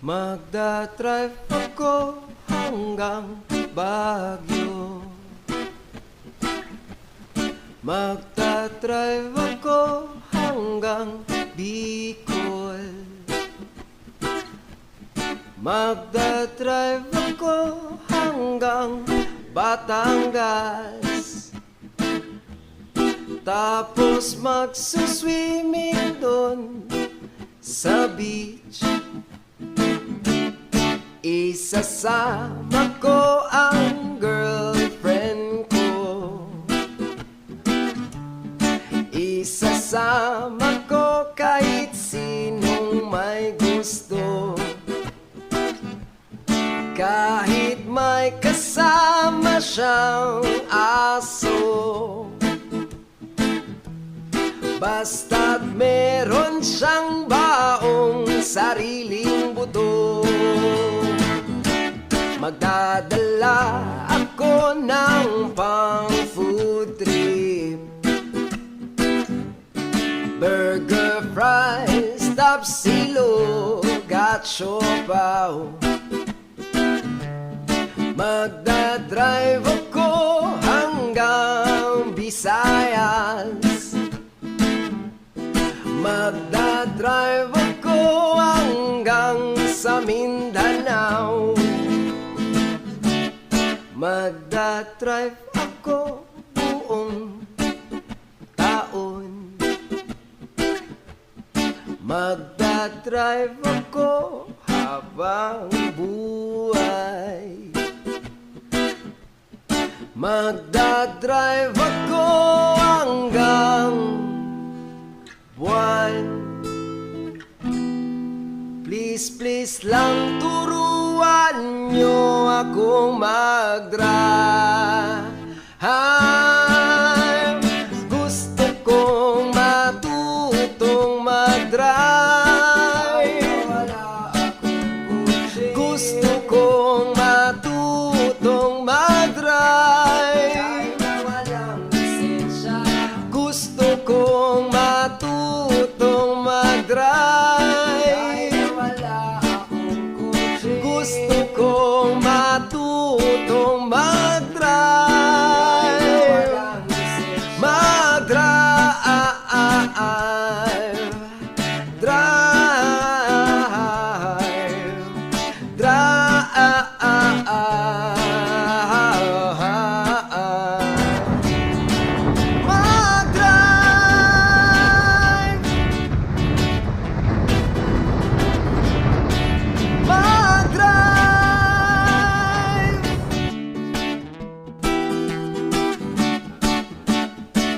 Magdadrive ako hanggang Baguio. Magdadrive ako hanggang Bicol. Magdadrive ako hanggang Batangas. Tapos magsuswimming doon sa beach. Isasama ko ang girlfriend ko. Isasama ko kahit sinong may gusto. Kahit may kasama siyang aso. Basta't meron siyang baong sariling buto. Magdadala ako ng pang food trip. Burger, fries, tapsilog at siopaw. Magdadrive ako hanggang Visayas. Magdadrive ako hanggang sa Mindanao. Magdadrive ako buong taon. Magdadrive ako habang buhay. Magdadrive ako hanggang buwan. Please, please lang turuan nyo akong mag-drive. Magdadrive ako hanggang Baguio. Magdadrive ako hanggang Bicol. Magdadrive ako hanggang Batangas. Tapos magsuswimming doon sa beach. Isasama ko ang girlfriend ko. Isasama ko kahit sinong may gusto. Kahit may kasama siyang aso. Basta't meron siyang baong sariling buto. Magdadala ako ng pang food trip. Burger, fries, tapsilog at siopaw. Magdadrive ako hanggang Visayas. Magdadrive ako hanggang sa Mindanao. Magdadrive ako hanggang sa Mindanao. Magdadrive ako hanggang buong taon. Magdadrive ako hanggang buwan. Please, please lang turuan nyo akong mag-drive.